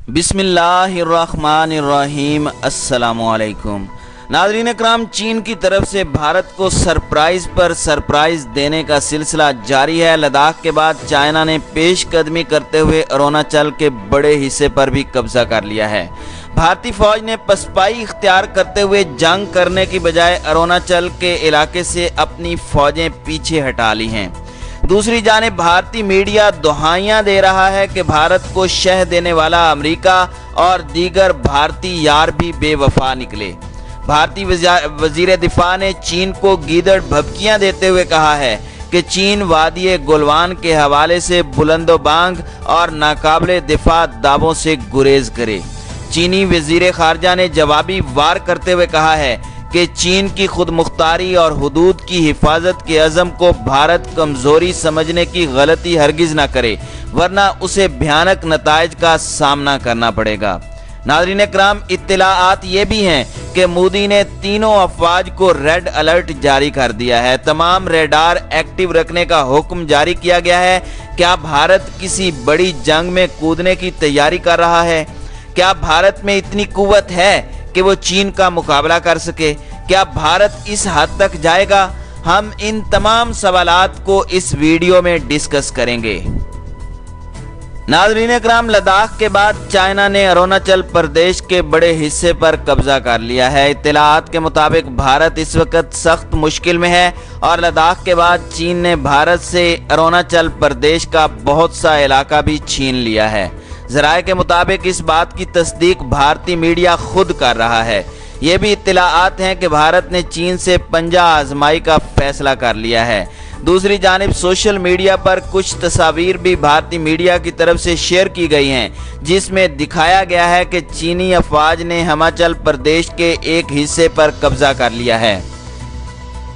बिस्मिल्लाहिर्रहमानिर्रहीम। अस्सलामु अलैकुम। नाज़रीन इकराम, चीन की तरफ से भारत को सरप्राइज़ पर सरप्राइज़ देने का सिलसिला जारी है। लद्दाख के बाद चाइना ने पेशकदमी करते हुए अरुणाचल के बड़े हिस्से पर भी कब्जा कर लिया है। भारतीय फौज ने पसपाई इख्तियार करते हुए जंग करने की बजाय अरुणाचल के इलाके से अपनी फौजें पीछे हटा ली हैं। दूसरी जानिब भारतीय मीडिया दुहाइयां दे रहा है कि भारत को शह देने वाला अमेरिका और दीगर भारतीय यार भी बेवफा निकले। भारतीय वजीर दिफा ने चीन को गीदड़ भभकियां देते हुए कहा है कि चीन वादी गुलवान के हवाले से बुलंदोबांग और नाकाबिले दिफा दावों से गुरेज करे। चीनी वजीर खारजा ने जवाबी वार करते हुए कहा है कि चीन की खुद मुख्तारी और हुदूद की हिफाजत के अज़म को भारत कमज़ोरी समझने की गलती हरगिज़ ना करे, वरना उसे भयानक नताइज का सामना करना पड़ेगा। नाज़रीन इकराम, इत्तलाआत ये भी हैं कि मोदी ने तीनों अफवाज को रेड अलर्ट जारी कर दिया है। तमाम रेडार एक्टिव रखने का हुक्म जारी किया गया है। क्या भारत किसी बड़ी जंग में कूदने की तैयारी कर रहा है? क्या भारत में इतनी कुव्वत है कि वो चीन का मुकाबला कर सके? क्या भारत इस हद तक जाएगा? हम इन तमाम सवालात को इस वीडियो में डिस्कस करेंगे। नाज़रीन इकराम, लद्दाख के बाद चाइना ने अरुणाचल प्रदेश के बड़े हिस्से पर कब्जा कर लिया है। इत्तलाआत के मुताबिक भारत इस वक्त सख्त मुश्किल में है और लद्दाख के बाद चीन ने भारत से अरुणाचल प्रदेश का बहुत सा इलाका भी छीन लिया है। ज़राए के मुताबिक इस बात की तस्दीक भारतीय मीडिया खुद कर रहा है। ये भी इत्तलाआत हैं कि भारत ने चीन से पंजा आजमाई का फैसला कर लिया है। दूसरी जानिब सोशल मीडिया पर कुछ तस्वीर भी भारतीय मीडिया की तरफ से शेयर की गई हैं, जिसमें दिखाया गया है कि चीनी अफवाज ने हिमाचल प्रदेश के एक हिस्से पर कब्जा कर लिया है।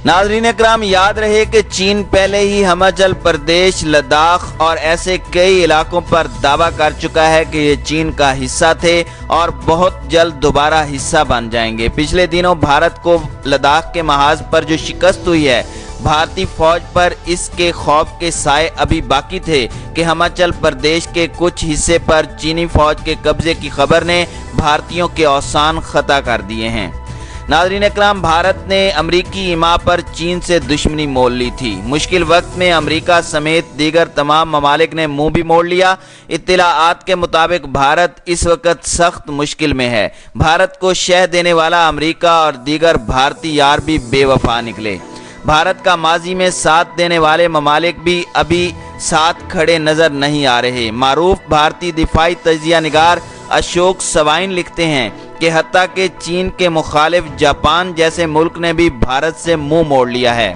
नाज़रीन इकराम, याद रहे कि चीन पहले ही हिमाचल प्रदेश, लद्दाख और ऐसे कई इलाकों पर दावा कर चुका है कि ये चीन का हिस्सा थे और बहुत जल्द दोबारा हिस्सा बन जाएंगे। पिछले दिनों भारत को लद्दाख के महाज पर जो शिकस्त हुई है, भारतीय फौज पर इसके खौफ के साए अभी बाकी थे कि हिमाचल प्रदेश के कुछ हिस्से पर चीनी फौज के कब्जे की खबर ने भारतीयों के औसान खता कर दिए हैं। नाज़रीन इकराम, भारत ने अमरीकी इमा पर चीन से दुश्मनी मोल ली थी। मुश्किल वक्त में अमरीका समेत दीगर तमाम ममालिक ने मुंह भी मोड़ लिया। इत्तलाआत के मुताबिक भारत इस वक्त सख्त मुश्किल में है। भारत को शह देने वाला अमरीका और दीगर भारतीय यार भी बेवफा निकले। भारत का माजी में साथ देने वाले ममालिक भी अभी साथ खड़े नजर नहीं आ रहे। मारूफ भारतीय दिफाई तजिया निगार अशोक सवाइन लिखते हैं कि हत्ता के चीन के मुखालिफ जापान जैसे मुल्क ने भी भारत से मुंह मोड़ लिया है।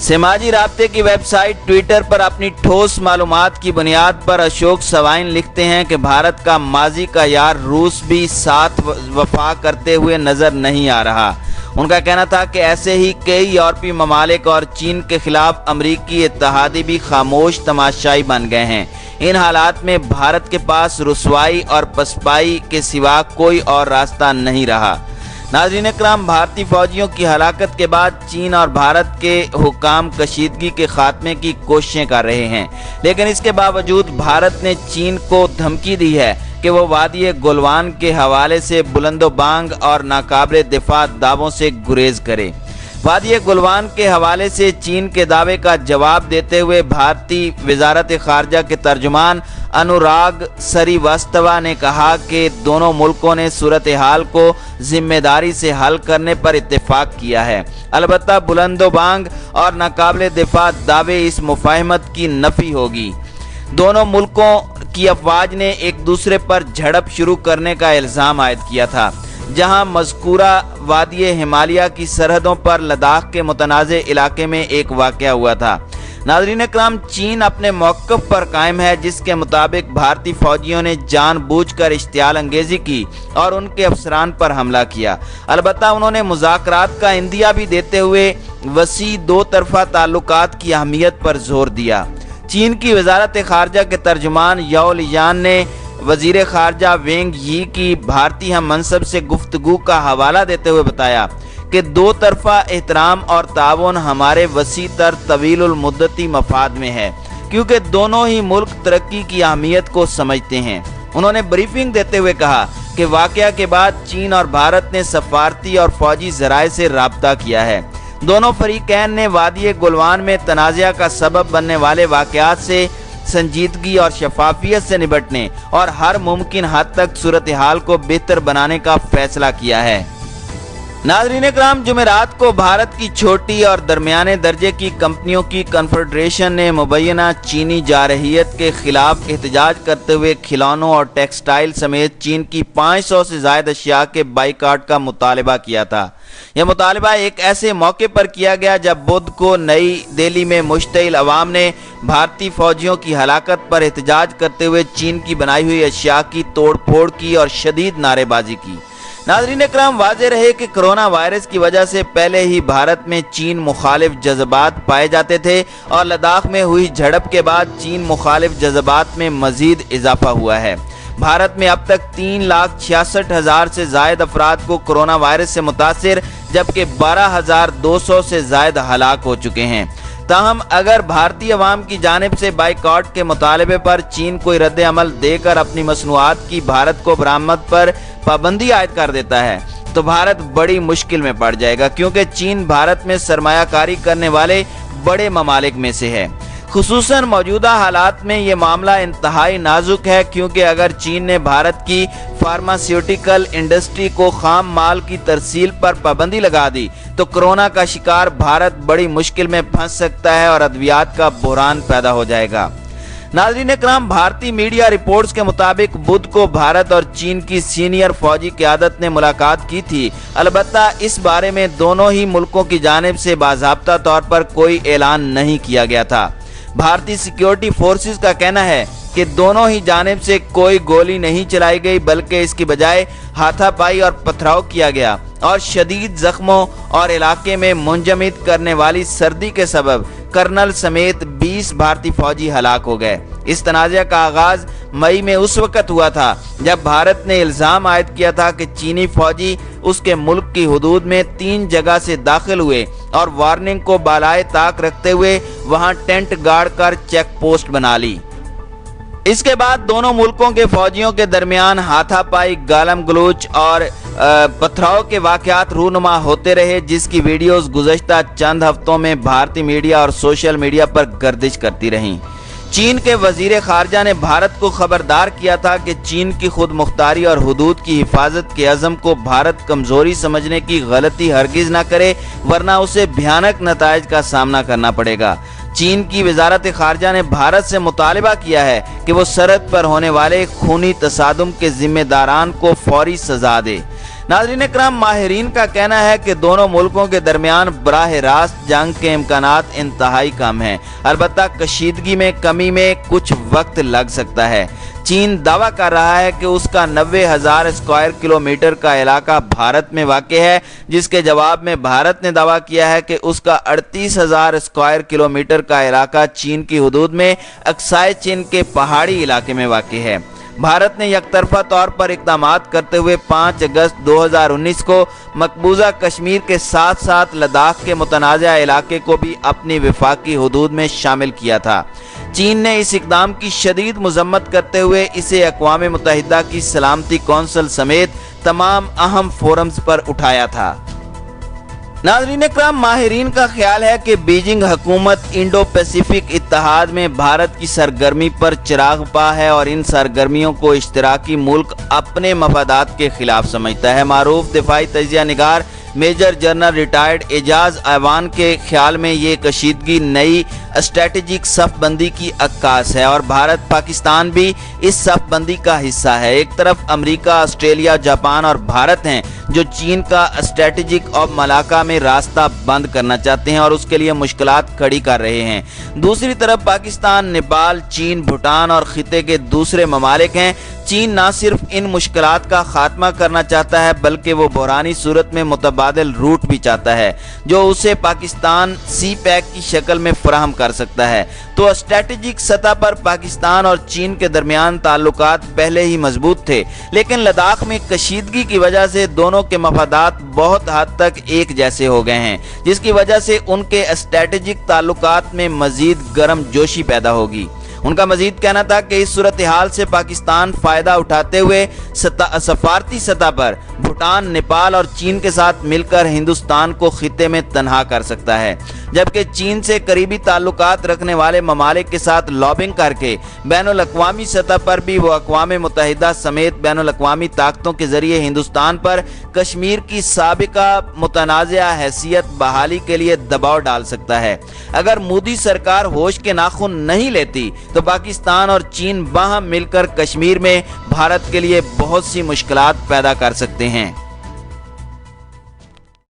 समाजी राब्ते की वेबसाइट ट्विटर पर अपनी ठोस मालूमात की बुनियाद पर अशोक सवाइन लिखते हैं कि भारत का माजी का यार रूस भी साथ वफा करते हुए नजर नहीं आ रहा। उनका कहना था कि ऐसे ही कई यूरोपीय ममालिक और चीन के खिलाफ अमरीकी इत्तेहादी भी खामोश तमाशाई बन गए हैं। इन हालात में भारत के पास रुसवाई और पसपाई के सिवा कोई और रास्ता नहीं रहा। नाज़रीन इकराम, भारतीय फौजियों की हलाकत के बाद चीन और भारत के हुकाम कशीदगी के खात्मे की कोशिशें कर रहे हैं, लेकिन इसके बावजूद भारत ने चीन को धमकी दी है कि वो वादी गुलवान के हवाले से बुलंदोबांग और नाकाबिले दिफा दावों से गुरेज करे। वादी गुलवान के हवाले से चीन के दावे का जवाब देते हुए भारतीय वजारत खारजा के तर्जुमान अनुराग श्रीवास्तवा ने कहा कि दोनों मुल्कों ने सूरत हाल को जिम्मेदारी से हल करने पर इत्तेफाक किया है। अलबत्ता बुलंदोबांग और नाकाबिले दिफा दावे इस मुफाहमत की नफी होगी। दोनों मुल्कों की अफवाज ने एक दूसरे पर झड़प शुरू करने का इल्ज़ाम आयद किया था, जहां मज़कूरा वादी हिमालय की सरहदों पर लद्दाख के मुतनाज़े इलाके में एक वाक़या हुआ था। नाज़रीन इकराम, चीन अपने मौक़िफ़ पर कायम है, जिसके मुताबिक भारतीय फौजियों ने जानबूझकर इश्तियाल अंगेज़ी की और उनके अफसरान पर हमला किया। अलबत्ता उन्होंने मुज़ाकरात का इंदिया भी देते हुए वसी दो तरफ़ा ताल्लुकात की अहमियत पर जोर दिया। चीन की वजारत खारजा के तर्जुमान याओ लियान ने वजीर खारजा वेंग यी की भारतीय हम मनसब से गुफ्तगू का हवाला देते हुए बताया कि दो तरफा एहतराम और ताउन हमारे वसी तर तवीलुल मुद्दती मफाद में है, क्योंकि दोनों ही मुल्क तरक्की की अहमियत को समझते हैं। انہوں نے بریفنگ دیتے ہوئے کہا کہ واقعہ کے بعد چین اور بھارت نے سفارتی اور فوجی ذرائع سے رابطہ کیا ہے۔ دونوں فریقین نے وادی گلوان میں تنازع کا سبب بننے والے واقعات سے سنجیدگی اور شفافیت سے نمٹنے اور ہر ممکن حد تک صورتحال کو بہتر بنانے کا فیصلہ کیا ہے۔ ناظرین اکرام، جمعرات کو بھارت کی چھوٹی اور درمیانے درجے کی کمپنیوں کی کنفیڈریشن نے مبینہ چینی جارحیت کے خلاف احتجاج کرتے ہوئے کھلونوں اور ٹیکسٹائل سمیت چین کی 500 سے زائد اشیاء کے بائیکاٹ کا مطالبہ کیا تھا۔ یہ مطالبہ ایک ایسے موقع پر کیا گیا جب بدھ کو نئی دہلی میں مشتعل عوام نے بھارتی فوجیوں کی ہلاکت پر احتجاج کرتے ہوئے چین کی بنائی ہوئی اشیاء کی توڑ پھوڑ کی اور شدید نعرے بازی کی۔ ناظرین اکرام، واضح رہے کہ کرونا وائرس کی وجہ سے پہلے ہی بھارت میں چین مخالف جذبات پائے جاتے تھے اور لداخ میں ہوئی جھڑپ کے بعد چین مخالف جذبات میں مزید اضافہ ہوا ہے۔ بھارت میں اب تک 3,66,000 سے زائد افراد کو کرونا وائرس سے متاثر جبکہ 12,200 سے زائد ہلاک ہو چکے ہیں۔ تاہم اگر بھارتی عوام کی جانب سے بائیکاٹ کے مطالبے پر چین کوئی رد عمل دے کر اپنی مصنوعات کی بھارت کو برآمد پر پابندی عائد کر دیتا ہے تو بھارت بڑی مشکل میں پڑ جائے گا، کیونکہ چین بھارت میں سرمایہ کاری کرنے والے بڑے ممالک میں سے ہے۔ خصوصاً موجودہ حالات میں یہ معاملہ انتہائی نازک ہے، کیونکہ اگر چین نے بھارت کی فارماسیوٹیکل انڈسٹری کو خام مال کی ترسیل پر پابندی لگا دی تو کرونا کا شکار بھارت بڑی مشکل میں پھنس سکتا ہے اور ادویات کا بحران پیدا ہو جائے گا۔ ناظرین اکرام، بھارتی میڈیا رپورٹس کے مطابق بدھ کو بھارت اور چین کی سینئر فوجی قیادت نے ملاقات کی تھی، البتہ اس بارے میں دونوں ہی ملکوں کی جانب سے باضابطہ طور پر کوئی اعلان نہیں کیا گیا تھا۔ بھارتی سیکیورٹی فورسز کا کہنا ہے کہ دونوں ہی جانب سے کوئی گولی نہیں چلائی گئی، بلکہ اس کی بجائے ہاتھا پائی اور پتھراؤ کیا گیا اور شدید زخموں اور علاقے میں منجمد کرنے والی سردی کے سبب کرنل سمیت 20 بھارتی فوجی ہلاک ہو گئے۔ اس تنازع کا آغاز مئی میں اس وقت ہوا تھا جب بھارت نے الزام عائد کیا تھا کہ چینی فوجی اس کے ملک کی حدود میں 3 جگہ سے داخل ہوئے اور وارننگ کو بالائے طاق رکھتے ہوئے وہاں ٹینٹ گاڑ کر چیک پوسٹ بنا لی۔ اس کے بعد دونوں ملکوں کے فوجیوں کے درمیان ہاتھا پائی، گالم گلوچ اور پتھراؤ کے واقعات رونما ہوتے رہے، جس کی ویڈیوز گزشتہ چند ہفتوں میں بھارتی میڈیا اور سوشل میڈیا پر گردش کرتی رہیں۔ چین کے وزیر خارجہ نے بھارت کو خبردار کیا تھا کہ چین کی خود مختاری اور حدود کی حفاظت کے عزم کو بھارت کمزوری سمجھنے کی غلطی ہرگز نہ کرے، ورنہ اسے بھیانک نتائج کا سامنا کرنا پڑے گا۔ چین کی وزارت خارجہ نے بھارت سے مطالبہ کیا ہے کہ وہ سرحد پر ہونے والے خونی تصادم کے ذمہ داران کو فوری سزا دے۔ ناظرین اکرام، ماہرین کا کہنا ہے کہ دونوں ملکوں کے درمیان براہ راست جنگ کے امکانات انتہائی کم ہیں، البتہ کشیدگی میں کمی میں کچھ وقت لگ سکتا ہے۔ چین دعویٰ کر رہا ہے کہ اس کا 90,000 اسکوائر کلومیٹر کا علاقہ بھارت میں واقع ہے، جس کے جواب میں بھارت نے دعویٰ کیا ہے کہ اس کا 38,000 اسکوائر کلومیٹر کا علاقہ چین کی حدود میں اکسائی چین کے پہاڑی علاقے میں واقع ہے۔ بھارت نے یک طرفہ طور پر اقدامات کرتے ہوئے 5 اگست 2019 کو مقبوضہ کشمیر کے ساتھ ساتھ لداخ کے متنازع علاقے کو بھی اپنی وفاقی حدود میں شامل کیا تھا۔ چین نے اس اقدام کی شدید مذمت کرتے ہوئے اسے اقوام متحدہ کی سلامتی کونسل سمیت تمام اہم فورمز پر اٹھایا تھا۔ ناظرین اکرام، ماہرین کا خیال ہے کہ بیجنگ حکومت انڈو پیسیفک اتحاد میں بھارت کی سرگرمی پر چراغ پا ہے اور ان سرگرمیوں کو اشتراکی ملک اپنے مفادات کے خلاف سمجھتا ہے۔ معروف دفاعی تجزیہ نگار میجر جنرل ریٹائرڈ اعجاز ایوان کے خیال میں یہ کشیدگی نئی اسٹریٹجک صف بندی کی عکاس ہے اور بھارت پاکستان بھی اس صف بندی کا حصہ ہے۔ ایک طرف امریکہ، آسٹریلیا، جاپان اور بھارت ہیں جو چین کا اسٹریٹجک اور ملاقہ میں راستہ بند کرنا چاہتے ہیں اور اس کے لیے مشکلات کھڑی کر رہے ہیں۔ دوسری طرف پاکستان، نیپال، چین، بھوٹان اور خطے کے دوسرے ممالک ہیں۔ چین نہ صرف ان مشکلات کا خاتمہ کرنا چاہتا ہے بلکہ وہ بحرانی صورت میں متبادل روٹ بھی چاہتا ہے جو اسے پاکستان سی پیک کی شکل میں فراہم کر سکتا ہے۔ تو اسٹریٹجک سطح پر پاکستان اور چین کے درمیان تعلقات پہلے ہی مضبوط تھے، لیکن لداخ میں کشیدگی کی وجہ سے دونوں کے مفادات بہت حد تک ایک جیسے ہو گئے ہیں، جس کی وجہ سے ان کے اسٹریٹجک تعلقات میں مزید گرم جوشی پیدا ہوگی۔ उनका मजीद कहना था कि इस सूरत हाल से पाकिस्तान फायदा उठाते हुए सफारती सतह पर भूटान, नेपाल और चीन के साथ मिलकर हिंदुस्तान को खिते में तन्हा कर सकता है, जबकि चीन से करीबी ताल्लुकात रखने वाले ममालिक के साथ लॉबिंग करके बैनुल अक़वामी सतह पर भी वो अक़वाम मुत्तहिदा समेत बैनुल अक़वामी ताकतों के जरिए हिंदुस्तान पर कश्मीर की साबिका मुतनाज़ा हैसियत बहाली के लिए दबाव डाल सकता है। अगर मोदी सरकार होश के नाखून नहीं लेती तो पाकिस्तान और चीन बाहम मिलकर कश्मीर में भारत के लिए बहुत सी मुश्किलात पैदा कर सकते हैं।